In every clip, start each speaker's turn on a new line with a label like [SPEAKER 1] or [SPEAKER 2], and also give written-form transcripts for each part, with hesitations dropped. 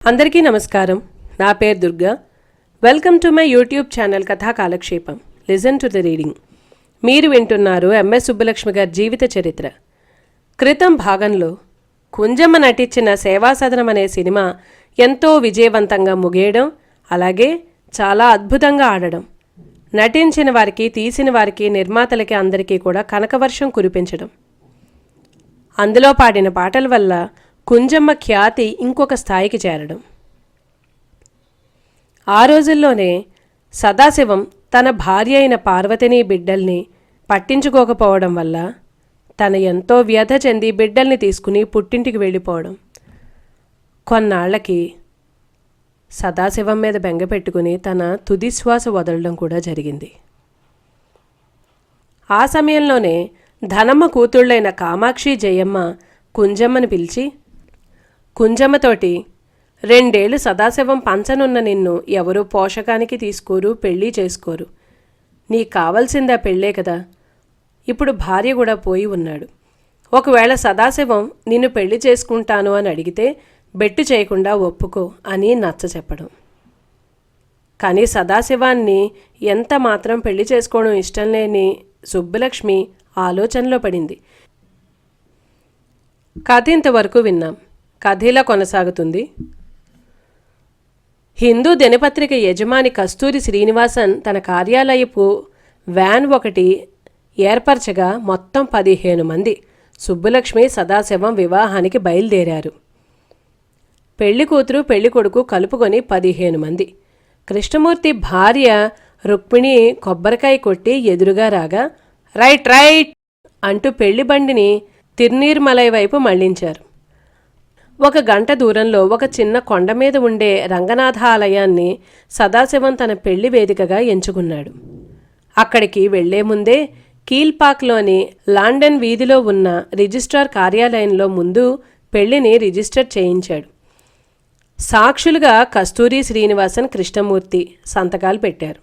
[SPEAKER 1] అందరికీ నమస్కారం. నా పేరు Durga. Welcome to my YouTube channel కథా కాలక్షేపం. Listen to the reading. మీరు వింటున్నారు ఎంఎస్ సుబ్బలక్ష్మి గారి జీవిత చరిత్ర. క్రితం భాగంలో కుంజమ్మ నటించిన సేవాసదనం అనే సినిమా ఎంతో విజయవంతంగా ముగియడం, అలాగే చాలా అద్భుతంగా ఆడడం, నటించిన వారికి, తీసిన వారికి, నిర్మాతలకి అందరికీ కూడా కనకవర్షం కురిపించడం, అందులో పాడిన పాటల వల్ల కుంజమ్మ ఖ్యాతి ఇంకొక స్థాయికి చేరడం. ఆ రోజుల్లోనే సదాశివం తన భార్య అయిన పార్వతిని బిడ్డల్ని పట్టించుకోకపోవడం వల్ల తన ఎంతో వ్యధ చెంది బిడ్డల్ని తీసుకుని పుట్టింటికి వెళ్ళిపోవడం. కొన్నాళ్లకి సదాశివం మీద బెంగ పెట్టుకుని తన తుది శ్వాస వదలడం కూడా జరిగింది. ఆ సమయంలోనే ధనమ్మ కూతుళ్ళైన కామాక్షి, జయమ్మ కుంజమ్మని పిలిచి, కుంజమ్మతోటి 2 ఏళ్ళు సదాశివం పంచనున్న నిన్ను ఎవరూ పోషకానికి తీసుకోరు, పెళ్ళి చేసుకోరు. నీకు కావలసిందా పెళ్ళే కదా. ఇప్పుడు భార్య కూడా పోయి ఉన్నాడు. ఒకవేళ సదాశివం నిన్ను పెళ్లి చేసుకుంటాను అని అడిగితే బెట్టు చేయకుండా ఒప్పుకో అని నచ్చ చెప్పడం. కానీ సదాశివాన్ని ఎంత మాత్రం పెళ్లి చేసుకోవడం ఇష్టం లేని సుబ్బలక్ష్మి ఆలోచనలో పడింది. కథ ఇంతవరకు విన్నాం. కథ ఇలా కొనసాగుతుంది. హిందూ దినపత్రిక యజమాని కస్తూరి శ్రీనివాసన్ తన కార్యాలయపు వ్యాన్ ఒకటి ఏర్పరచగా మొత్తం 15 మంది సుబ్బలక్ష్మి, సదాశివం వివాహానికి బయలుదేరారు. పెళ్లి కూతురు, పెళ్లి కొడుకు కలుపుకొని 15 మంది. కృష్ణమూర్తి భార్య రుక్మిణి కొబ్బరికాయ కొట్టి ఎదురుగా రాగా రైట్ రైట్ అంటూ పెళ్లి బండిని తిర్నీర్మలై వైపు మళ్లించారు. 1 గంట దూరంలో ఒక చిన్న కొండ మీద ఉండే రంగనాథాలయాన్ని సదాశివం తన పెళ్లి వేదికగా ఎంచుకున్నాడు. అక్కడికి వెళ్లే ముందే కీల్పాక్లోని లాండన్ వీధిలో ఉన్న రిజిస్ట్రార్ కార్యాలయంలో ముందు పెళ్లిని రిజిస్టర్ చేయించాడు. సాక్షులుగా కస్తూరి శ్రీనివాసన్, కృష్ణమూర్తి సంతకాలు పెట్టారు.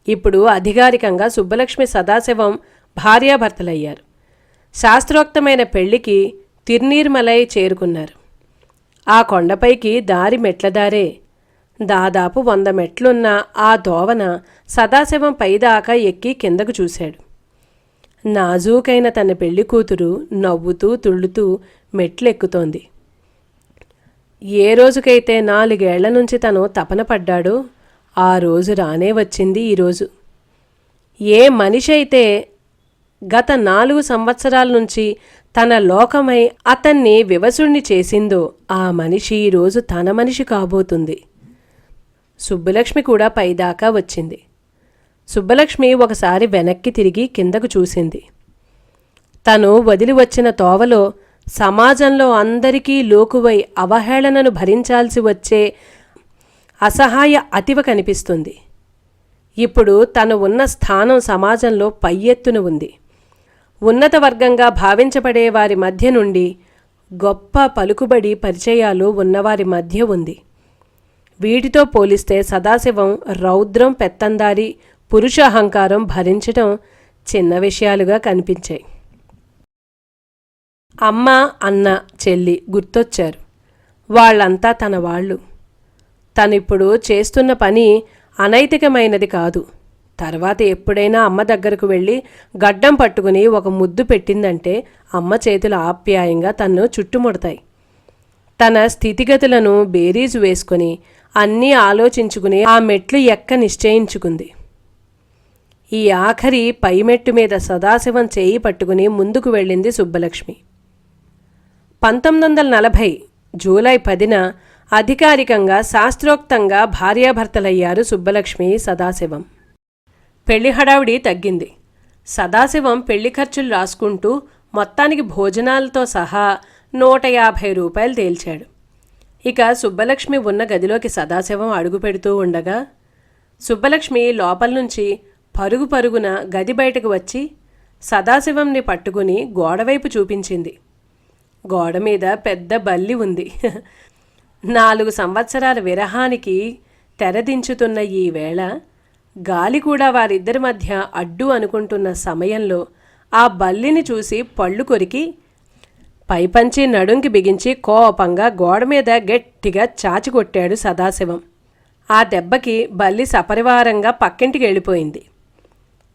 [SPEAKER 1] ఇప్పుడు అధికారికంగా సుబ్బలక్ష్మి, సదాశివం భార్యాభర్తలయ్యారు. శాస్త్రోక్తమైన పెళ్లికి తిర్నీర్మలై చేరుకున్నారు. ఆ కొండపైకి దారి మెట్లదారే. దాదాపు 100 మెట్లున్న ఆ దోవన సదాశివం పైదాకా ఎక్కి కిందకు చూశాడు. నాజూకైన తన పెళ్లి కూతురు నవ్వుతూ తుళ్ళుతూ మెట్లెక్కుతోంది. ఏ రోజుకైతే 4 ఏళ్ల నుంచి తను తపన పడ్డాడో ఆ రోజు రానే వచ్చింది ఈరోజు. ఏ మనిషి అయితే గత 4 సంవత్సరాల నుంచి తన లోకమై అతన్ని వివసుణ్ణి చేసిందో ఆ మనిషి ఈరోజు తన మనిషి కాబోతుంది. సుబ్బలక్ష్మి కూడా పైదాకా వచ్చింది. సుబ్బలక్ష్మి ఒకసారి వెనక్కి తిరిగి కిందకు చూసింది. తను వదిలి వచ్చిన తోవలో సమాజంలో అందరికీ లోకువై అవహేళనను భరించాల్సి వచ్చే అసహాయ అతివ కనిపిస్తుంది. ఇప్పుడు తను ఉన్న స్థానం సమాజంలో పై ఎత్తున ఉంది. ఉన్నత వర్గంగా భావించబడే వారి మధ్య నుండి గొప్ప పలుకుబడి, పరిచయాలు ఉన్నవారి మధ్య ఉంది. వీటితో పోలిస్తే సదాశివం రౌద్రం, పెత్తందారి, పురుష అహంకారం భరించడం చిన్న విషయాలుగా కనిపించాయి. అమ్మ, అన్న, చెల్లి గుర్తొచ్చారు. వాళ్ళంతా తన వాళ్ళు. తనిప్పుడు చేస్తున్న పని అనైతికమైనది కాదు. తర్వాత ఎప్పుడైనా అమ్మ దగ్గరకు వెళ్ళి గడ్డం పట్టుకుని ఒక ముద్దు పెట్టిందంటే అమ్మ చేతులు ఆప్యాయంగా తన్ను చుట్టుముడతాయి. తన స్థితిగతులను బేరీజు వేసుకుని అన్నీ ఆలోచించుకుని ఆ మెట్లు ఎక్క నిశ్చయించుకుంది. ఈ ఆఖరి పైమెట్టు మీద సదాశివం చేయి పట్టుకుని ముందుకు వెళ్ళింది సుబ్బలక్ష్మి. 1940 జూలై 10న అధికారికంగా శాస్త్రోక్తంగా భార్యాభర్తలయ్యారు సుబ్బలక్ష్మి, సదాశివం. పెళ్లి హడావిడి తగ్గింది. సదాశివం పెళ్లి ఖర్చులు రాసుకుంటూ మొత్తానికి భోజనాలతో సహా 150 రూపాయలు తేల్చాడు. ఇక సుబ్బలక్ష్మి ఉన్న గదిలోకి సదాశివం అడుగు పెడుతూ ఉండగా సుబ్బలక్ష్మి లోపల నుంచి పరుగు పరుగున గది బయటకు వచ్చి సదాశివంని పట్టుకుని గోడవైపు చూపించింది. గోడ మీద పెద్ద బల్లి ఉంది. 4 సంవత్సరాల విరహానికి తెరదించుతున్న ఈ వేళ గాలి కూడా వారిద్దరి మధ్య అడ్డు అనుకుంటున్న సమయంలో ఆ బల్లిని చూసి పళ్ళు కొరికి పైపంచి నడుంకి బిగించి కోపంగా గోడ మీద గట్టిగా చాచి కొట్టాడు సదాశివం. ఆ దెబ్బకి బల్లి సపరివారంగా పక్కింటికి వెళ్ళిపోయింది.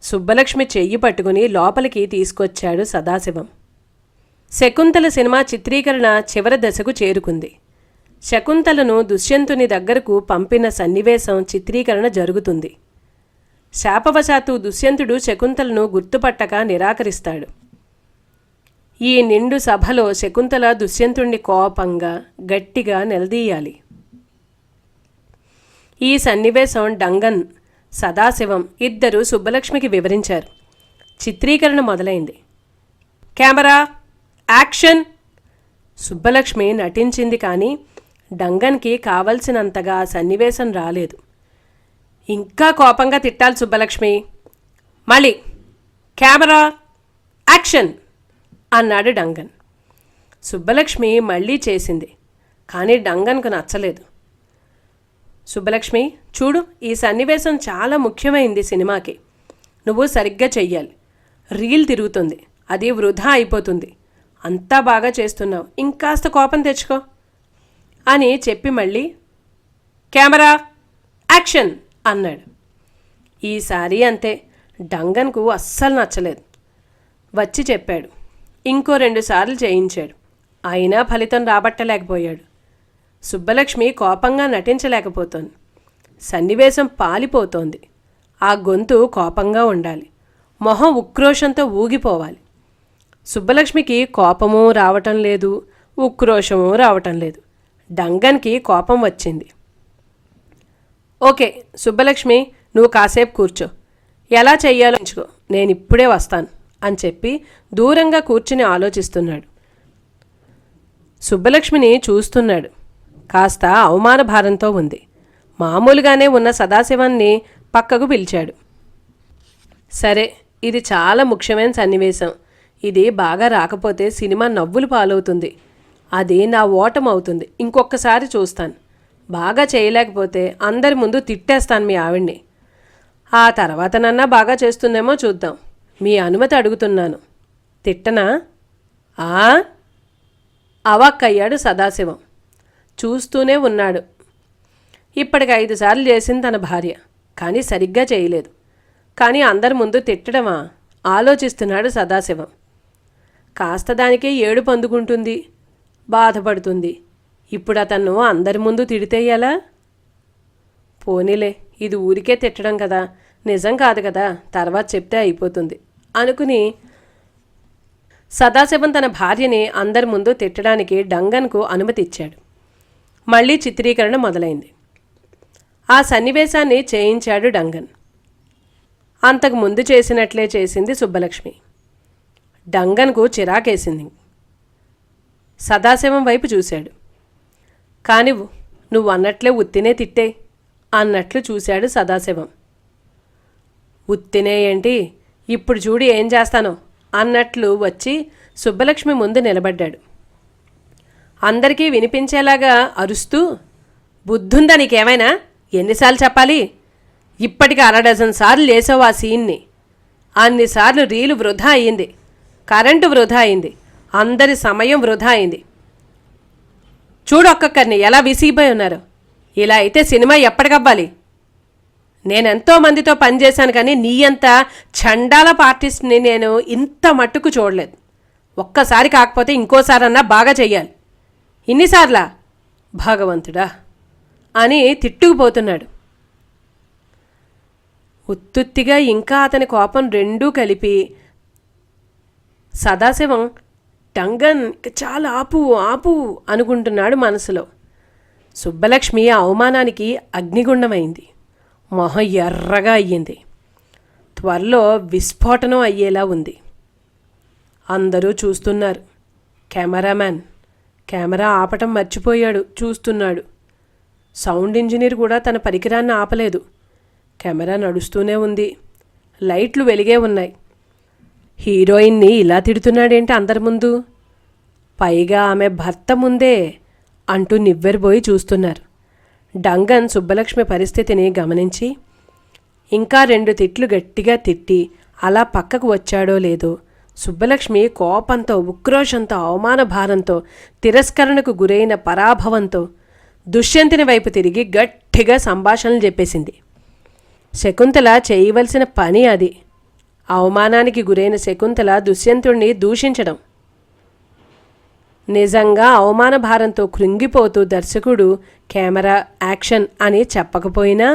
[SPEAKER 1] సుబ్బలక్ష్మి చెయ్యి పట్టుకుని లోపలికి తీసుకొచ్చాడు సదాశివం. శకుంతల సినిమా చిత్రీకరణ చివరి దశకు చేరుకుంది. శకుంతలను దుష్యంతుని దగ్గరకు పంపిన సన్నివేశం చిత్రీకరణ జరుగుతుంది. శాపవశాత్తు దుష్యంతుడు శకుంతలను గుర్తుపట్టక నిరాకరిస్తాడు. ఈ నిండు సభలో శకుంతల దుష్యంతుణ్ణి కోపంగా గట్టిగా నిలదీయాలి. ఈ సన్నివేశం డంగన్, సదాశివం ఇద్దరు సుబ్బలక్ష్మికి వివరించారు. చిత్రీకరణ మొదలైంది. Camera action! సుబ్బలక్ష్మి నటించింది, కానీ డంగన్కి కావలసినంతగా సన్నివేశం రాలేదు. ఇంకా కోపంగా తిట్టాలి సుబ్బలక్ష్మి. మళ్ళీ కెమెరా యాక్షన్ అన్నాడు డంగన్. సుబ్బలక్ష్మి మళ్ళీ చేసింది, కానీ డంగన్కు నచ్చలేదు. సుబ్బలక్ష్మి, చూడు, ఈ సన్నివేశం చాలా ముఖ్యమైంది సినిమాకి. నువ్వు సరిగ్గా చెయ్యాలి. రీల్ తిరుగుతుంది, అది వృధా అయిపోతుంది. అంతా బాగా చేస్తున్నావు, ఇంకాస్త కోపం తెచ్చుకో అని చెప్పి మళ్ళీ కెమెరా యాక్షన్ అన్నాడు. ఈసారి అంతే. డంగన్కు అస్సలు నచ్చలేదు. వచ్చి చెప్పాడు. ఇంకో 2 సార్లు చేయించాడు. అయినా ఫలితం రాబట్టలేకపోయాడు. సుబ్బలక్ష్మి కోపంగా నటించలేకపోతోంది. సన్నివేశం పాలిపోతోంది. ఆ గొంతు కోపంగా ఉండాలి, మొహం ఉక్రోషంతో ఊగిపోవాలి. సుబ్బలక్ష్మికి కోపమూ రావటం లేదు, ఉక్రోషమూ రావటం లేదు. డంగన్కి కోపం వచ్చింది. ఓకే సుబ్బలక్ష్మి, నువ్వు కాసేపు కూర్చో, ఎలా చెయ్యాలో ఎంచుకో, నేనిప్పుడే వస్తాను అని చెప్పి దూరంగా కూర్చుని ఆలోచిస్తున్నాడు. సుబ్బలక్ష్మిని చూస్తున్నాడు. కాస్త అవమాన భారంతో ఉంది. మామూలుగానే ఉన్న సదాశివాన్ని పక్కకు పిలిచాడు. సరే, ఇది చాలా ముఖ్యమైన సన్నివేశం. ఇది బాగా రాకపోతే సినిమా నవ్వులు పాలవుతుంది. అది నా ఓటం అవుతుంది. ఇంకొకసారి చూస్తాను. బాగా చేయలేకపోతే అందరి ముందు తిట్టేస్తాను మీ ఆవిడ్ని. ఆ తర్వాతనన్నా బాగా చేస్తుందేమో చూద్దాం. మీ అనుమతి అడుగుతున్నాను. తిట్టనా? అవాక్కయ్యాడు సదాశివం. చూస్తూనే ఉన్నాడు. ఇప్పటికి 5 సార్లు చేసింది తన భార్య, కానీ సరిగ్గా చేయలేదు. కానీ అందరి ముందు తిట్టడమా? ఆలోచిస్తున్నాడు సదాశివం. కాస్త దానికే ఏడుపు అందుకుంటుంది, బాధపడుతుంది. ఇప్పుడు అతను అందరి ముందు తిడితే ఎలా? పోనీలే, ఇది ఊరికే తిట్టడం కదా, నిజం కాదు కదా, తర్వాత చెప్తే అయిపోతుంది అనుకుని సదాశివం తన భార్యని అందరి ముందు తిట్టడానికి డంగన్కు అనుమతి ఇచ్చాడు. మళ్ళీ చిత్రీకరణ మొదలైంది. ఆ సన్నివేశాన్ని చేయించాడు డంగన్. అంతకు ముందు చేసినట్లే చేసింది సుబ్బలక్ష్మి. డంగన్కు చిరాకేసింది. సదాశివం వైపు చూశాడు. కానివ్వు, నువ్వు అన్నట్లే ఉత్తినే తిట్టే అన్నట్లు చూశాడు సదాశివం. ఉత్తినే ఏంటి, ఇప్పుడు చూడు ఏం చేస్తానో అన్నట్లు వచ్చి సుబ్బలక్ష్మి ముందు నిలబడ్డాడు. అందరికీ వినిపించేలాగా అరుస్తూ, బుద్ధుందా నీకేమైనా? ఎన్నిసార్లు చెప్పాలి? ఇప్పటికి 1/2 డజన్ సార్లు చేసావు ఆ సీన్ని. అన్నిసార్లు రీలు వృధా అయింది, కరెంటు వృధా అయింది, అందరి సమయం వృధా అయింది. చూడు ఒక్కొక్కరిని ఎలా విసిగిపోయి ఉన్నారు. ఇలా అయితే సినిమా ఎప్పటికవ్వాలి? నేనెంతో మందితో పనిచేశాను, కానీ నీ అంత చండాల ఆర్టిస్ట్ని నేను ఇంత మట్టుకు చూడలేదు. ఒక్కసారి కాకపోతే ఇంకోసారన్నా బాగా చెయ్యాలి. ఇన్నిసార్లా? భగవంతుడా అని తిట్టుకుపోతున్నాడు. ఉత్తుత్తిగా ఇంకా అతని కోపం రెండూ కలిపి సదాశివం డంగన్ చాలా ఆపు ఆపు అనుకుంటున్నాడు మనసులో. సుబ్బలక్ష్మి ఆ అవమానానికి అగ్నిగుండమైంది. మొహం ఎర్రగా అయ్యింది. త్వరలో విస్ఫోటనం అయ్యేలా ఉంది. అందరూ చూస్తున్నారు. కెమెరామ్యాన్ కెమెరా ఆపటం మర్చిపోయాడు, చూస్తున్నాడు. సౌండ్ ఇంజనీర్ కూడా తన పరికరాన్ని ఆపలేదు. కెమెరా నడుస్తూనే ఉంది. లైట్లు వెలిగే ఉన్నాయి. హీరోయిన్ని ఇలా తిడుతున్నాడేంటి అందరి ముందు? పైగా ఆమె భర్త ముందే అంటూ నివ్వెరబోయి చూస్తున్నారు. డంగన్ సుబ్బలక్ష్మి పరిస్థితిని గమనించి ఇంకా 2 తిట్లు గట్టిగా తిట్టి అలా పక్కకు వచ్చాడో లేదో సుబ్బలక్ష్మి కోపంతో, ఉక్రోషంతో, అవమాన భారంతో, తిరస్కరణకు గురైన పరాభవంతో దుష్యంతుని వైపు తిరిగి గట్టిగా సంభాషణలు చెప్పేసింది. శకుంతల చేయవలసిన పని అది. అవమానానికి గురైన శకుంతల దుష్యంతుణ్ణి దూషించడం. నిజంగా అవమాన భారంతో కృంగిపోతూ దర్శకుడు కెమెరా యాక్షన్ అని చెప్పకపోయినా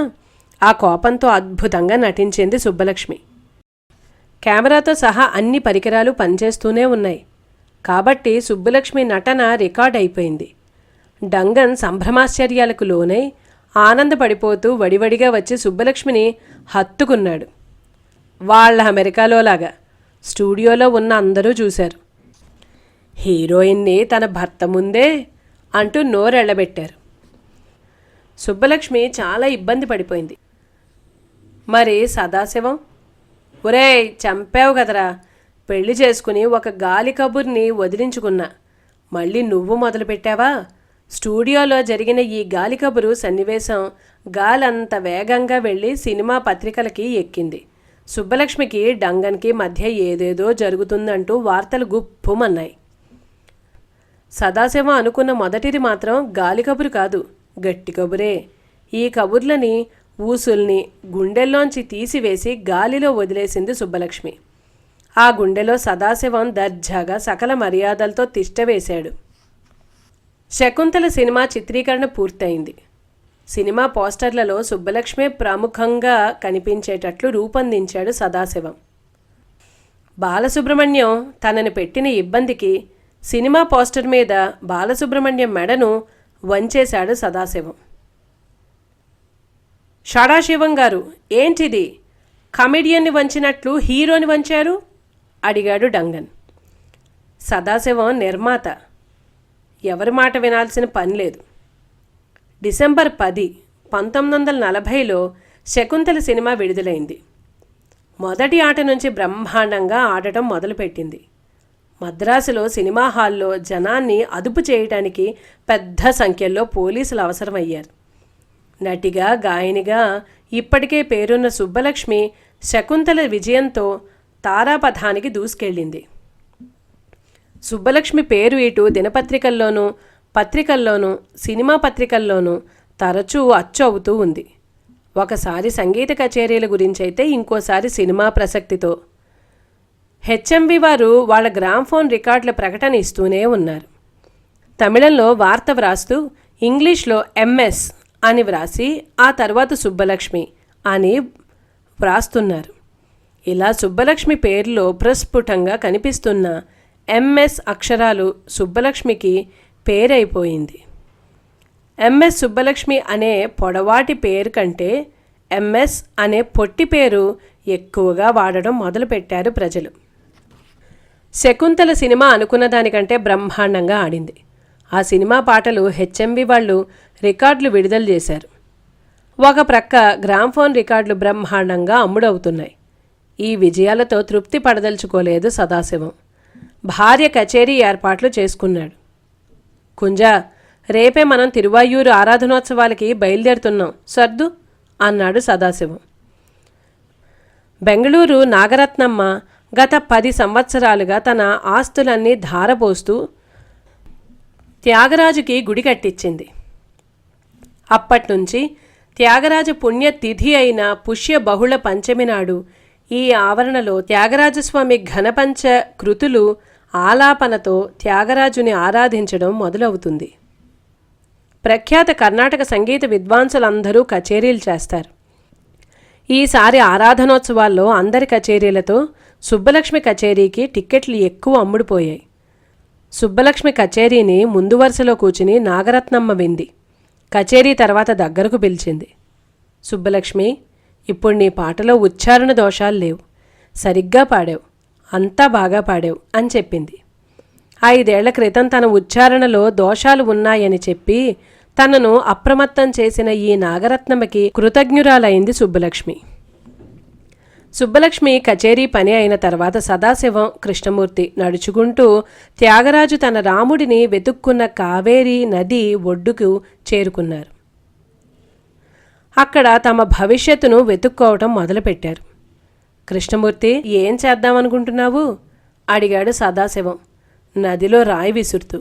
[SPEAKER 1] ఆ కోపంతో అద్భుతంగా నటించింది సుబ్బలక్ష్మి. కెమెరాతో సహా అన్ని పరికరాలు పనిచేస్తూనే ఉన్నాయి కాబట్టి సుబ్బలక్ష్మి నటన రికార్డ్ అయిపోయింది. డంగన్ సంభ్రమాశ్చర్యాలకు లోనై ఆనందపడిపోతూ వడివడిగా వచ్చి సుబ్బలక్ష్మిని హత్తుకున్నాడు. వాళ్ళ అమెరికాలోలాగా స్టూడియోలో ఉన్న అందరూ చూశారు. హీరోయిన్ని తన భర్త ముందే అంటూ నోరెళ్లబెట్టారు. సుబ్బలక్ష్మి చాలా ఇబ్బంది పడిపోయింది. మరి సదాశివం, ఒరేయ్ చంపావు కదరా, పెళ్లి చేసుకుని ఒక గాలి కబుర్ని వదిలించుకున్నా, మళ్ళీ నువ్వు మొదలుపెట్టావా? స్టూడియోలో జరిగిన ఈ గాలి కబురు సన్నివేశం గాలంత వేగంగా వెళ్ళి సినిమా పత్రికలకి ఎక్కింది. సుబ్బలక్ష్మికి డంగన్కి మధ్య ఏదేదో జరుగుతుందంటూ వార్తలు గుప్పుమన్నాయి. సదాశివం అనుకున్న మొదటిది మాత్రం గాలి కబురు కాదు, గట్టి కబురే. ఈ కబుర్లని, ఊసుల్ని గుండెల్లోంచి తీసివేసి గాలిలో వదిలేసింది సుబ్బలక్ష్మి. ఆ గుండెలో సదాశివం దర్జాగా సకల మర్యాదలతో తిష్టవేశాడు. శకుంతల సినిమా చిత్రీకరణ పూర్తయింది. సినిమా పోస్టర్లలో సుబ్బలక్ష్మి ప్రముఖంగా కనిపించేటట్లు రూపొందించాడు సదాశివం. బాలసుబ్రహ్మణ్యం తనని పెట్టిన ఇబ్బందికి సినిమా పోస్టర్ మీద బాలసుబ్రహ్మణ్యం మెడను వంచేశాడు సదాశివం. షడాశివం గారు, ఏంటిది? కమెడియన్ని వంచినట్లు హీరోని వంచారు అడిగాడు డంగన్. సదాశివం నిర్మాత, ఎవరి మాట వినాల్సిన పని లేదు. డిసెంబర్ 10, 1940లో శకుంతల సినిమా విడుదలైంది. మొదటి ఆట నుంచి బ్రహ్మాండంగా ఆడటం మొదలుపెట్టింది. మద్రాసులో సినిమా హాల్లో జనాన్ని అదుపు చేయడానికి పెద్ద సంఖ్యలో పోలీసులు అవసరమయ్యారు. నటిగా, గాయనిగా ఇప్పటికే పేరున్న సుబ్బలక్ష్మి శకుంతల విజయంతో తారాపథానికి దూసుకెళ్ళింది. సుబ్బలక్ష్మి పేరు ఇటు దినపత్రికల్లోనూ, పత్రికల్లోనూ, సినిమా పత్రికల్లోనూ తరచూ అచ్చు అవుతూ ఉంది. ఒకసారి సంగీత కచేరీల గురించైతే ఇంకోసారి సినిమా ప్రసక్తితో. హెచ్ఎంవి వారు వాళ్ళ గ్రామ్ఫోన్ రికార్డుల ప్రకటన ఇస్తూనే ఉన్నారు. తమిళంలో వార్త వ్రాస్తూ ఇంగ్లీష్లో ఎంఎస్ అని వ్రాసి ఆ తర్వాత సుబ్బలక్ష్మి అని వ్రాస్తున్నారు. ఇలా సుబ్బలక్ష్మి పేరులో ప్రస్ఫుటంగా కనిపిస్తున్న ఎంఎస్ అక్షరాలు సుబ్బలక్ష్మికి పేరైపోయింది. ఎంఎస్ సుబ్బలక్ష్మి అనే పొడవాటి పేరు కంటే ఎంఎస్ అనే పొట్టి పేరు ఎక్కువగా వాడడం మొదలుపెట్టారు ప్రజలు. శకుంతల సినిమా అనుకున్న దానికంటే బ్రహ్మాండంగా ఆడింది. ఆ సినిమా పాటలు హెచ్ఎంవి వాళ్ళు రికార్డులు విడుదల చేశారు. ఒక ప్రక్క గ్రామ్ఫోన్ రికార్డులు బ్రహ్మాండంగా అమ్ముడవుతున్నాయి. ఈ విజయాలతో తృప్తి పడదలుచుకోలేదు సదాశివం. భార్య కచేరీ ఏర్పాట్లు చేసుకున్నాడు. కుంజా, రేపే మనం తిరువాయూరు ఆరాధనోత్సవాలకి బయలుదేరుతున్నాం, సర్దు అన్నాడు సదాశివం. బెంగళూరు నాగరత్నమ్మ గత 10 సంవత్సరాలుగా తన ఆస్తులన్నీ ధారపోస్తూ త్యాగరాజుకి గుడి కట్టించింది. అప్పట్నుంచి త్యాగరాజ పుణ్యతిథి అయిన పుష్య బహుళ పంచమి నాడు ఈ ఆవరణలో త్యాగరాజస్వామి ఘనపంచ కృతులు ఆలాపనతో త్యాగరాజుని ఆరాధించడం మొదలవుతుంది. ప్రఖ్యాత కర్ణాటక సంగీత విద్వాంసులందరూ కచేరీలు చేస్తారు. ఈసారి ఆరాధనోత్సవాల్లో అందరి కచేరీలతో సుబ్బలక్ష్మి కచేరీకి టిక్కెట్లు ఎక్కువ అమ్ముడుపోయాయి. సుబ్బలక్ష్మి కచేరీని ముందు వరుసలో కూర్చుని నాగరత్నమ్మ వింది. కచేరీ తర్వాత దగ్గరకు పిలిచింది. సుబ్బలక్ష్మి, ఇప్పుడు నీ పాటలో ఉచ్చారణ దోషాలు లేవు, సరిగ్గా పాడావు, అంతా బాగా పాడావు అని చెప్పింది. 5 ఏళ్ల క్రితం తన ఉచ్చారణలో దోషాలు ఉన్నాయని చెప్పి తనను అప్రమత్తం చేసిన ఈ నాగరత్నమ్మకి కృతజ్ఞురాలైంది సుబ్బలక్ష్మి. సుబ్బలక్ష్మి కచేరీ పని అయిన తర్వాత సదాశివం, కృష్ణమూర్తి నడుచుకుంటూ త్యాగరాజు తన రాముడిని వెతుక్కున్న కావేరీ నది ఒడ్డుకు చేరుకున్నారు. అక్కడ తమ భవిష్యత్తును వెతుక్కోవటం మొదలుపెట్టారు. కృష్ణమూర్తి, ఏం చేద్దామనుకుంటున్నావు అడిగాడు సదాశివం నదిలో రాయి విసురుతూ.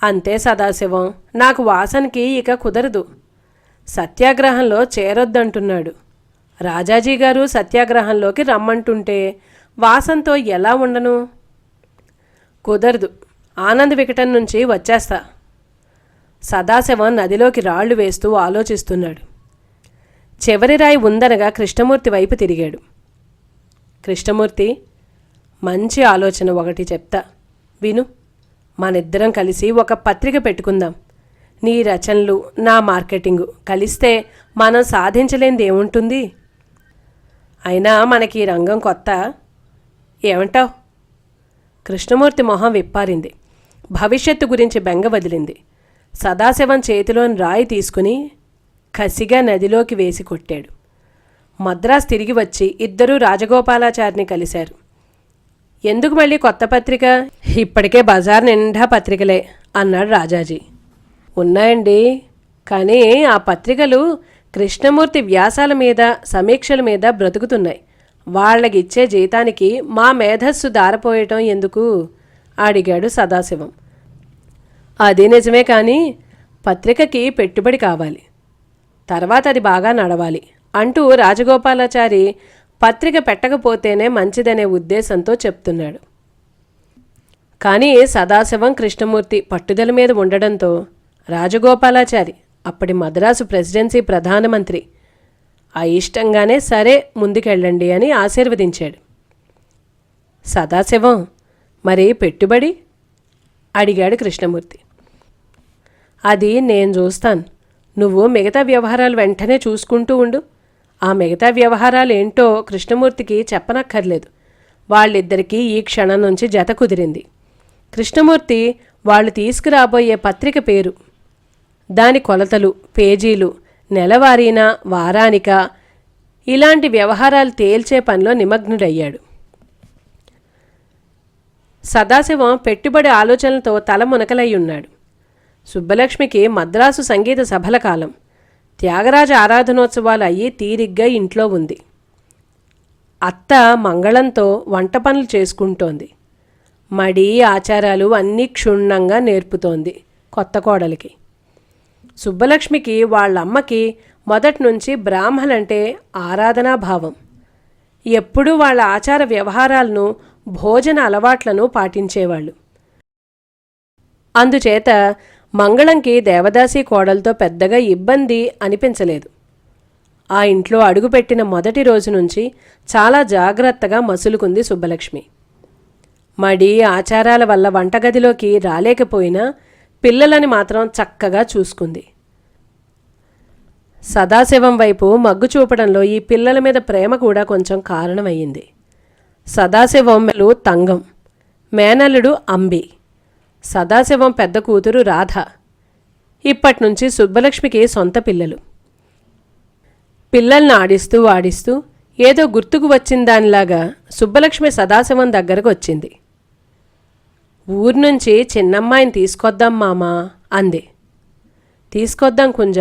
[SPEAKER 1] అంతే సదాశివం, నాకు వాసనకి ఇక కుదరదు. సత్యాగ్రహంలో చేరొద్దంటున్నాడు. రాజాజీ గారు సత్యాగ్రహంలోకి రమ్మంటుంటే వాసంతో ఎలా ఉండను? కుదరదు, ఆనంద్ వికటం నుంచి వచ్చేస్తా. సదాశివం నదిలోకి రాళ్లు వేస్తూ ఆలోచిస్తున్నాడు. చివరి రాయి ఉందనగా కృష్ణమూర్తి వైపు తిరిగాడు. కృష్ణమూర్తి, మంచి ఆలోచన ఒకటి చెప్తా, విను. మనిద్దరం కలిసి ఒక పత్రిక పెట్టుకుందాం. నీ రచనలు, నా మార్కెటింగు కలిస్తే మనం సాధించలేనిది ఏముంటుంది? అయినా మనకి ఈ రంగం కొత్త. ఏమంటావ్? కృష్ణమూర్తి మొహం విప్పారింది. భవిష్యత్తు గురించి బెంగ వదిలింది. సదాశివం చేతిలోని రాయి తీసుకుని కసిగా నదిలోకి వేసి కొట్టాడు. మద్రాసు తిరిగి వచ్చి ఇద్దరూ రాజగోపాలాచారిని కలిశారు. ఎందుకు మళ్ళీ కొత్త పత్రిక? ఇప్పటికే బజార్ నిండా పత్రికలే అన్నాడు రాజాజీ. ఉన్నాయండి, కానీ ఆ పత్రికలు కృష్ణమూర్తి వ్యాసాల మీద, సమీక్షల మీద బ్రతుకుతున్నాయి. వాళ్ళకిచ్చే జీతానికి మా మేధస్సు దారపోయటం ఎందుకు అడిగాడు సదాశివం. అది నిజమే, కానీ పత్రికకి పెట్టుబడి కావాలి, తర్వాత అది బాగా నడవాలి అంటూ రాజగోపాలాచారి పత్రిక పెట్టకపోతేనే మంచిదనే ఉద్దేశంతో చెప్తున్నాడు. కానీ సదాశివం, కృష్ణమూర్తి పట్టుదల మీద ఉండడంతో రాజగోపాలాచారి, అప్పటి మద్రాసు ప్రెసిడెన్సీ ప్రధానమంత్రి, అయిష్టంగానే సరే ముందుకెళ్ళండి అని ఆశీర్వదించాడు. సదాశివం, మరి పెట్టుబడి అడిగాడు కృష్ణమూర్తి. అది నేను చూస్తాను, నువ్వు మిగతా వ్యవహారాలు వెంటనే చూసుకుంటూ ఉండు. ఆ మిగతా వ్యవహారాలు ఏంటో కృష్ణమూర్తికి చెప్పనక్కర్లేదు. వాళ్ళిద్దరికీ ఈ క్షణం నుంచి జత కుదిరింది. కృష్ణమూర్తి వాళ్ళు తీసుకురాబోయే పత్రిక పేరు, దాని కొలతలు, పేజీలు, నెలవారీనా వారానికా, ఇలాంటి వ్యవహారాలు తేల్చే పనిలో నిమగ్నుడయ్యాడు. సదాశివం పెట్టుబడి ఆలోచనలతో తల మునకలయ్యున్నాడు. సుబ్బలక్ష్మికి మద్రాసు సంగీత సభల కాలం. త్యాగరాజ ఆరాధనోత్సవాలు అయ్యి తీరిగ్గా ఇంట్లో ఉంది. అత్త మంగళంతో వంట పనులు చేసుకుంటోంది. మడి ఆచారాలు అన్నీ క్షుణ్ణంగా నేర్పుతోంది కొత్త కోడలికి. సుబ్బలక్ష్మికి వాళ్ళమ్మకి మొదటి నుంచి బ్రాహ్మలంటే ఆరాధనాభావం. ఎప్పుడూ వాళ్ళ ఆచార వ్యవహారాలను, భోజన అలవాట్లను పాటించేవాళ్ళు. అందుచేత మంగళంకి దేవదాసి కోడలతో పెద్దగా ఇబ్బంది అనిపించలేదు. ఆ ఇంట్లో అడుగుపెట్టిన మొదటి రోజు నుంచి చాలా జాగ్రత్తగా మసులుకుంది సుబ్బలక్ష్మి. మడి ఆచారాల వల్ల వంటగదిలోకి రాలేకపోయినా పిల్లలని మాత్రం చక్కగా చూసుకుంది. సదాశివం వైపు మగ్గు చూపడంలో ఈ పిల్లల మీద ప్రేమ కూడా కొంచెం కారణమయ్యింది. సదాశివం మెలు తంగం, మేనల్లుడు అంబి, సదాశివం పెద్ద కూతురు రాధ. ఇప్పటినుంచి సుబ్బలక్ష్మికి సొంత పిల్లలు. పిల్లల్ని ఆడిస్తూ ఆడిస్తూ ఏదో గుర్తుకు వచ్చిందానిలాగా సుబ్బలక్ష్మి సదాశివం దగ్గరకు వచ్చింది. ఊరు నుంచి చిన్నమ్మాయిని తీసుకొద్దాం మామా అంది. తీసుకొద్దాం కుంజ,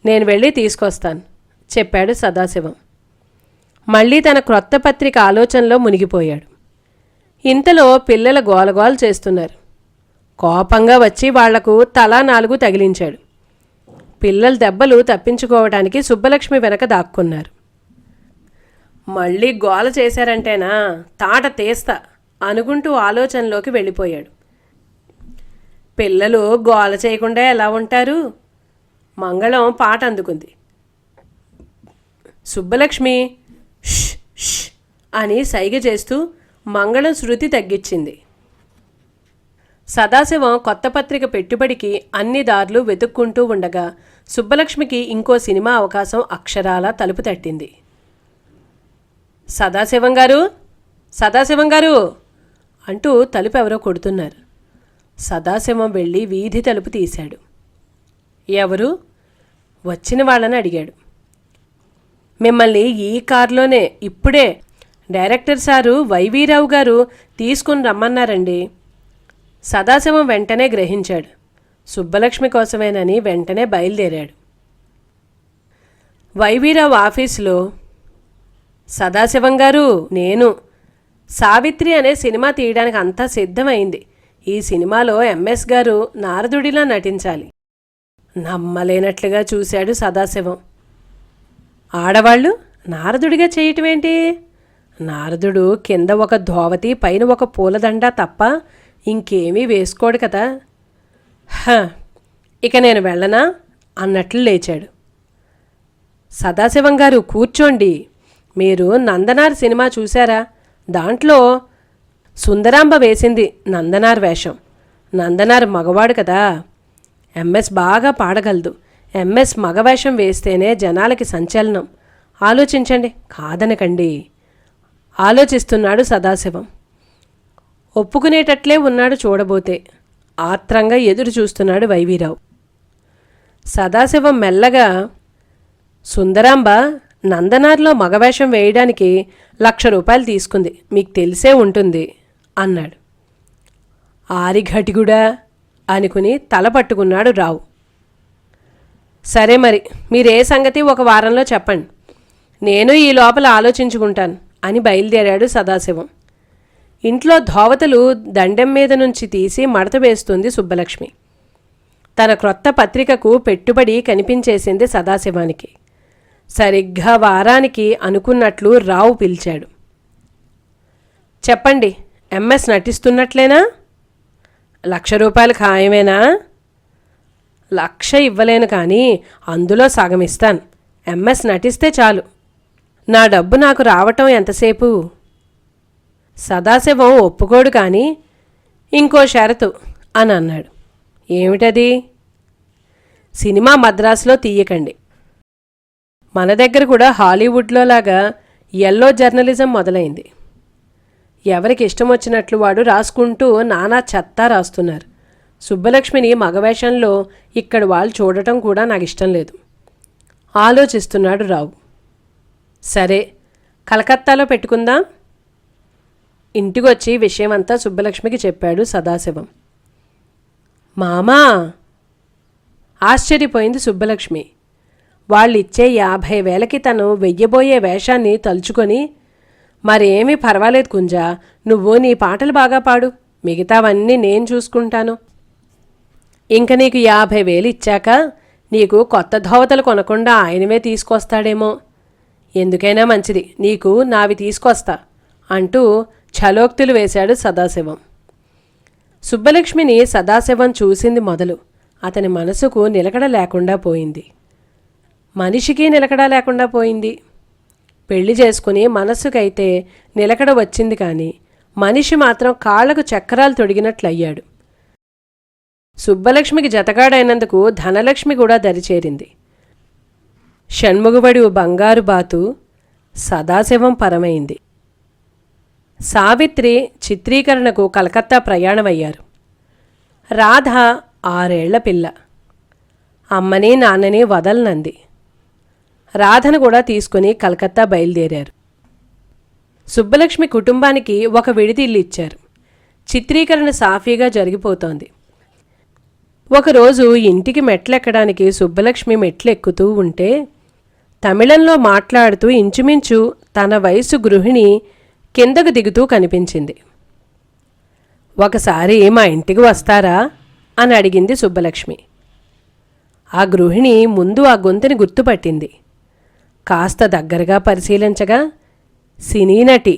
[SPEAKER 1] నేను వెళ్ళి తీసుకొస్తాను చెప్పాడు సదాశివం. మళ్ళీ తన క్రొత్త పత్రిక ఆలోచనలో మునిగిపోయాడు. ఇంతలో పిల్లల గోలగోల చేస్తున్నారు. కోపంగా వచ్చి వాళ్లకు తలా 4 తగిలించాడు. పిల్లల దెబ్బలు తప్పించుకోవడానికి సుబ్బలక్ష్మి వెనక దాక్కున్నారు. మళ్ళీ గోల చేశారంటేనా తాట తీస్తా అనుకుంటూ ఆలోచనలోకి వెళ్ళిపోయాడు. పిల్లలు గోల చేయకుండా ఎలా ఉంటారు? మంగళం పాట అందుకుంది. సుబ్బలక్ష్మి ష్ ష్ అని సైగ చేస్తూ మంగళం శృతి తగ్గించింది. సదాశివం కొత్త పత్రిక పెట్టుబడికి అన్ని దారులు వెతుక్కుంటూ ఉండగా సుబ్బలక్ష్మికి ఇంకో సినిమా అవకాశం అక్షరాలా తలుపు తట్టింది. సదాశివం గారు, సదాశివం గారు అంటూ తలుపు ఎవరో కొడుతున్నారు. సదాశివం వెళ్ళి వీధి తలుపు తీశాడు. ఎవరు? వచ్చిన వాళ్ళని అడిగాడు. మిమ్మల్ని ఈ కారులోనే ఇప్పుడే డైరెక్టర్ సారు వైవీరావు గారు తీసుకుని రమ్మన్నారండి. సదాశివం వెంటనే గ్రహించాడు. సుబ్బలక్ష్మి కోసమేనని వెంటనే బయలుదేరాడు. వైవీరావు ఆఫీసులో, సదాశివం గారు నేను సావిత్రి అనే సినిమా తీయడానికి అంతా సిద్ధమైంది. ఈ సినిమాలో ఎంఎస్ గారు నారదుడిలా నటించాలి. నమ్మలేనట్లుగా చూశాడు సదాశివం. ఆడవాళ్ళు నారదుడిగా చేయటమేంటి? నారదుడు కింద ఒక ధోవతి పైన ఒక పూలదండ తప్ప ఇంకేమీ వేసుకోడు కదా. ఇక నేను వెళ్ళనా అన్నట్లు లేచాడు. సదాశివం గారు కూర్చోండి. మీరు నందనార్ సినిమా చూశారా? దాంట్లో సుందరాంబ వేసింది నందనార్ వేషం. నందనార్ మగవాడు కదా. ఎంఎస్ బాగా పాడగలదు. ఎంఎస్ మగవేషం వేస్తేనే జనాలకి సంచలనం. ఆలోచించండి, కాదనకండి. ఆలోచిస్తున్నాడు సదాశివం. ఒప్పుకునేటట్లే ఉన్నాడు చూడబోతే. ఆత్రంగా ఎదురు చూస్తున్నాడు వైవీరావు. సదాశివం మెల్లగా, సుందరాంబ నందనార్లో మగవేషం వేయడానికి 1,00,000 రూపాయలు తీసుకుంది, మీకు తెలిసే ఉంటుంది అన్నాడు. ఆరిఘటిగుడా అనుకుని తల పట్టుకున్నాడు రావు. సరే మరి, మీరే సంగతి ఒక వారంలో చెప్పండి, నేను ఈ లోపల ఆలోచించుకుంటాను అని బయలుదేరాడు సదాశివం. ఇంట్లో ధోవతలు దండెం మీద నుంచి తీసి మడత వేస్తుంది సుబ్బలక్ష్మి. తన క్రొత్త పత్రికకు పెట్టుబడి కనిపించేసింది సదాశివానికి. సరిగ్గా వారానికి అనుకున్నట్లు రావు పిలిచాడు. చెప్పండి, ఎంఎస్ నటిస్తున్నట్లేనా? 1,00,000 రూపాయలు ఖాయమేనా? 1,00,000 ఇవ్వలేను, కానీ అందులో సగం ఇస్తాను. ఎంఎస్ నటిస్తే చాలు. నా డబ్బు నాకు రావటం ఎంతసేపు? సదాశివం ఒప్పుకోడు, కానీ ఇంకో షరతు అని అన్నాడు. ఏమిటది? సినిమా మద్రాసులో తీయకండి. మన దగ్గర కూడా హాలీవుడ్లో లాగా ఎల్లో జర్నలిజం మొదలైంది. ఎవరికి ఇష్టం వచ్చినట్లు వాడు రాసుకుంటూ నానా చెత్త రాస్తున్నారు. సుబ్బలక్ష్మిని మగవేషంలో ఇక్కడ వాళ్ళు చూడటం కూడా నాకు ఇష్టం లేదు. ఆలోచిస్తున్నాడు రావు. సరే, కలకత్తాలో పెట్టుకుందాం. ఇంటికొచ్చి విషయమంతా సుబ్బలక్ష్మికి చెప్పాడు సదాశివం. మామా! ఆశ్చర్యపోయింది సుబ్బలక్ష్మి. వాళ్ళిచ్చే 50,000కి తను వెయ్యబోయే వేషాన్ని తలుచుకొని, మరేమీ పర్వాలేదు కుంజా, నువ్వు నీ పాటలు బాగా పాడు, మిగతావన్నీ నేను చూసుకుంటాను. ఇంక నీకు 50,000 ఇచ్చాక నీకు కొత్త ధోవతలు కొనకుండా ఆయనవే తీసుకొస్తాడేమో. ఎందుకైనా మంచిది, నీకు నావి తీసుకొస్తా అంటూ ఛలోక్తులు వేశాడు సదాశివం. సుబ్బలక్ష్మిని సదాశివం చూసింది మొదలు అతని మనసుకు నిలకడ లేకుండా పోయింది. మనిషికి నిలకడ లేకుండా పోయింది. పెళ్లి చేసుకుని మనస్సుకైతే నిలకడ వచ్చింది, కానీ మనిషి మాత్రం కాళ్లకు చక్రాలు తొడిగినట్లయ్యాడు. సుబ్బలక్ష్మికి జతగాడైనందుకు ధనలక్ష్మి కూడా దరిచేరింది. షణ్ముగుబడి బంగారు బాతు సదాశివం పరమైంది. సావిత్రి చిత్రీకరణకు కలకత్తా ప్రయాణమయ్యారు. రాధ 6 ఏళ్ల పిల్ల. అమ్మని నాన్నని వదలనంది. రాధను కూడా తీసుకుని కలకత్తా బయలుదేరారు. సుబ్బలక్ష్మి కుటుంబానికి ఒక విడిది ఇల్లు ఇచ్చారు. చిత్రీకరణ సాఫీగా జరిగిపోతోంది. ఒకరోజు ఇంటికి మెట్లెక్కడానికి సుబ్బలక్ష్మి మెట్లెక్కుతూ ఉంటే తమిళంలో మాట్లాడుతూ ఇంచుమించు తన వయసు గృహిణి కిందకు దిగుతూ కనిపించింది. ఒకసారి మా ఇంటికి వస్తారా అని అడిగింది సుబ్బలక్ష్మి. ఆ గృహిణి ముందు ఆ గొంతుని గుర్తుపట్టింది. కాస్త దగ్గరగా పరిశీలించగా సినీ నటి,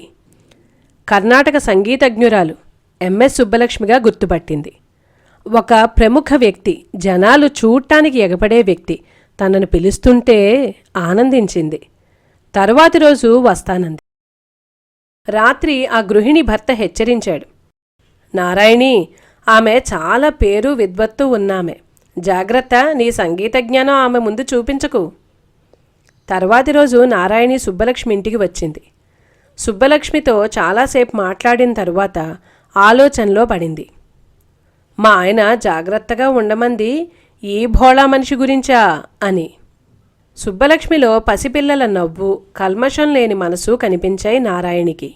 [SPEAKER 1] కర్ణాటక సంగీతజ్ఞురాలు ఎంఎస్ సుబ్బలక్ష్మిగా గుర్తుపట్టింది. ఒక ప్రముఖ వ్యక్తి, జనాలు చూడటానికి ఎగపడే వ్యక్తి తనను పిలుస్తుంటే ఆనందించింది. తరువాతి రోజు వస్తానంది. రాత్రి ఆ గృహిణి భర్త హెచ్చరించాడు. నారాయణి, ఆమె చాలా పేరు విద్వత్తు ఉన్నామె. జాగ్రత్త, నీ సంగీత జ్ఞానం ఆమె ముందు చూపించకు. తర్వాతి రోజు నారాయణి సుబ్బలక్ష్మి ఇంటికి వచ్చింది. సుబ్బలక్ష్మితో చాలాసేపు మాట్లాడిన తరువాత ఆలోచనలో పడింది. మా ఆయన జాగ్రత్తగా ఉండమంది ఈ భోళా మనిషి గురించా అని. సుబ్బలక్ష్మిలో పసిపిల్లల నవ్వు, కల్మషం లేని మనసు కనిపించాయి నారాయణికి.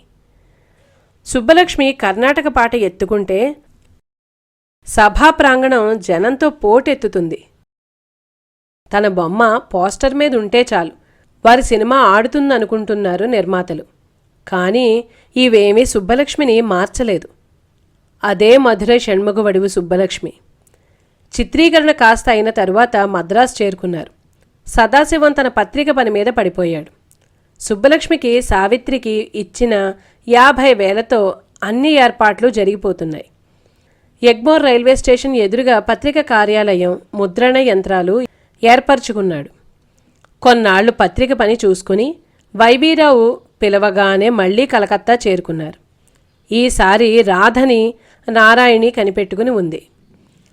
[SPEAKER 1] సుబ్బలక్ష్మి కర్ణాటక పాట ఎత్తుకుంటే సభా ప్రాంగణం జనంతో పోటెత్తుతుంది. తన బొమ్మ పోస్టర్ మీద ఉంటే చాలు, వారి సినిమా ఆడుతుందనుకుంటున్నారు నిర్మాతలు. కానీ ఇవేమీ సుబ్బలక్ష్మిని మార్చలేదు. అదే మధురై షణ్ముఖవడివు సుబ్బలక్ష్మి. చిత్రీకరణ కాస్త అయిన తరువాత మద్రాసు చేరుకున్నారు. సదాశివం తన పత్రిక పని మీద పడిపోయాడు. సుబ్బలక్ష్మికి సావిత్రికి ఇచ్చిన 50,000తో అన్ని ఏర్పాట్లు జరిగిపోతున్నాయి. ఎగ్మోర్ రైల్వే స్టేషన్ ఎదురుగా పత్రిక కార్యాలయం, ముద్రణ యంత్రాలు ఏర్పరచుకున్నాడు. కొన్నాళ్లు పత్రిక పని చూసుకుని వైవీరావు పిలవగానే మళ్లీ కలకత్తా చేరుకున్నారు. ఈసారి రాధని నారాయణి కనిపెట్టుకుని ఉంది.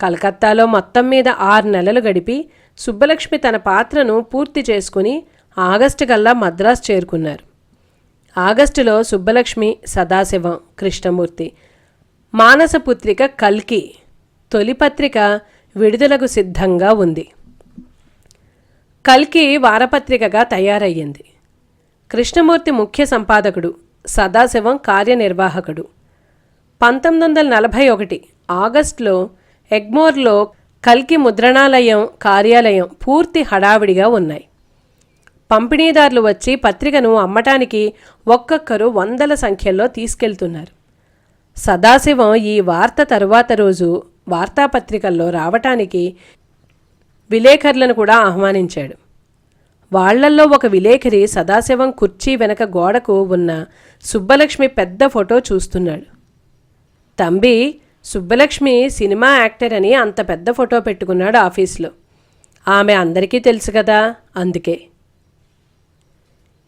[SPEAKER 1] కలకత్తాలో మొత్తం మీద 6 నెలలు గడిపి సుబ్బలక్ష్మి తన పాత్రను పూర్తి చేసుకుని ఆగస్టు కల్లా మద్రాసు చేరుకున్నారు. ఆగస్టులో సుబ్బలక్ష్మి, సదాశివం, కృష్ణమూర్తి మానసపుత్రిక కల్కి తొలి పత్రిక విడుదలకు సిద్ధంగా ఉంది. కల్కి వారపత్రికగా తయారయ్యింది. కృష్ణమూర్తి ముఖ్య సంపాదకుడు, సదాశివం కార్యనిర్వాహకుడు. 1941 ఆగస్టులో ఎగ్మోర్లో కల్కి ముద్రణాలయం, కార్యాలయం పూర్తి హడావిడిగా ఉన్నాయి. పంపిణీదారులు వచ్చి పత్రికను అమ్మటానికి ఒక్కొక్కరు 100ల సంఖ్యలో తీసుకెళ్తున్నారు. సదాశివం ఈ వార్త తరువాత రోజు వార్తాపత్రికల్లో రావటానికి విలేకరులను కూడా ఆహ్వానించాడు. వాళ్లల్లో ఒక విలేకరి సదాశివం కుర్చీ వెనక గోడకు ఉన్న సుబ్బలక్ష్మి పెద్ద ఫోటో చూస్తున్నాడు. తంబి, సుబ్బలక్ష్మి సినిమా యాక్టర్ అని అంత పెద్ద ఫోటో పెట్టుకున్నాడు ఆఫీసులో. ఆమె అందరికీ తెలుసు కదా, అందుకే.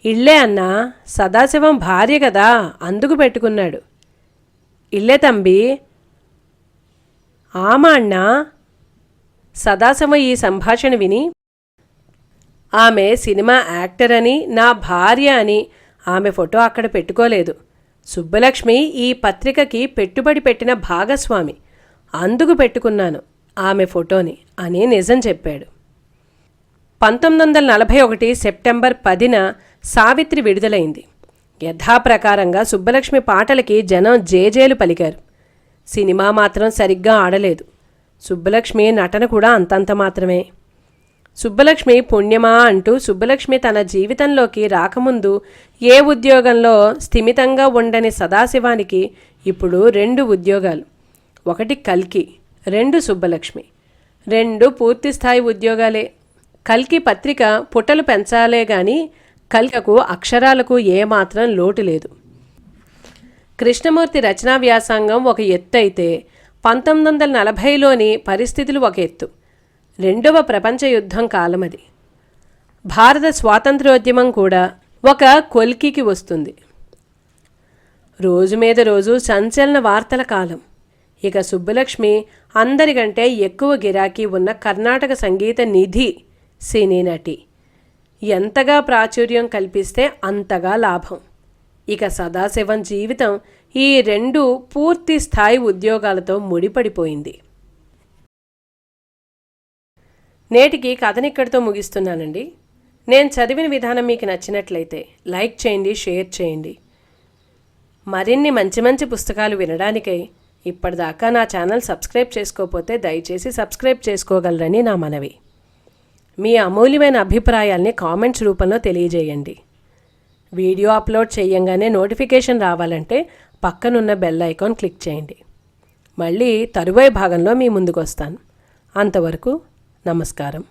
[SPEAKER 1] ఇళ్లే అన్నా, సదాశివం భార్య కదా, అందుకు పెట్టుకున్నాడు. ఇల్లే తంబి. ఆమా అన్నా. సదాశివం ఈ సంభాషణ విని, ఆమె సినిమా యాక్టర్ అని, నా భార్య అని ఆమె ఫోటో అక్కడ పెట్టుకోలేదు. సుబ్బలక్ష్మి ఈ పత్రికకి పెట్టుబడి పెట్టిన భాగస్వామి, అందుకు పెట్టుకున్నాను ఆమె ఫోటోని అని నిజం చెప్పాడు. 1941 సెప్టెంబర్ 10న సావిత్రి విడుదలైంది. యథాప్రకారంగా సుబ్బలక్ష్మి పాటలకి జనం జేజేలు పలికారు. సినిమా మాత్రం సరిగ్గా ఆడలేదు. సుబ్బలక్ష్మి నటన కూడా అంతంత మాత్రమే. సుబ్బలక్ష్మి పుణ్యమా అంటూ సుబ్బలక్ష్మి తన జీవితంలోకి రాకముందు ఏ ఉద్యోగంలో స్థిమితంగా ఉండని సదాశివానికి ఇప్పుడు 2 ఉద్యోగాలు. ఒకటి కల్కి, 2 సుబ్బలక్ష్మి. 2 పూర్తిస్థాయి ఉద్యోగాలే. కల్కి పత్రిక పుటలు పెంచాలే గాని కల్కకు అక్షరాలకు ఏమాత్రం లోటు లేదు. కృష్ణమూర్తి రచనా వ్యాసంగం ఒక ఎత్తు అయితే 1940లోని పరిస్థితులు ఒక ఎత్తు. 2వ ప్రపంచ యుద్ధం కాలమది. భారత స్వాతంత్ర్యోద్యమం కూడా ఒక కొల్కికి వస్తుంది. రోజు మీద రోజు సంచలన వార్తల కాలం. ఇక సుబ్బలక్ష్మి అందరికంటే ఎక్కువ గిరాకీ ఉన్న కర్ణాటక సంగీత నిధి సినీ నటి. ఎంతగా ప్రాచుర్యం కల్పిస్తే అంతగా లాభం. ఇక సదాశివం జీవితం ఈ 2 పూర్తి స్థాయి ఉద్యోగాలతో ముడిపడిపోయింది. నేటికి కథనిక్కడితో ముగిస్తున్నానండి. నేను చదివిన విధానం మీకు నచ్చినట్లయితే లైక్ చేయండి, షేర్ చేయండి. మరిన్ని మంచి మంచి పుస్తకాలు వినడానికై ఇప్పటిదాకా నా ఛానల్ సబ్స్క్రైబ్ చేసుకోకపోతే దయచేసి సబ్స్క్రైబ్ చేసుకోగలరని నా మనవి. మీ అమూల్యమైన అభిప్రాయాల్ని కామెంట్స్ రూపంలో తెలియజేయండి. వీడియో అప్లోడ్ చేయంగానే నోటిఫికేషన్ రావాలంటే పక్కనున్న బెల్ ఐకాన్ క్లిక్ చేయండి. మళ్ళీ తరువాయి భాగంలో మీ ముందుకు వస్తాను. అంతవరకు నమస్కారం.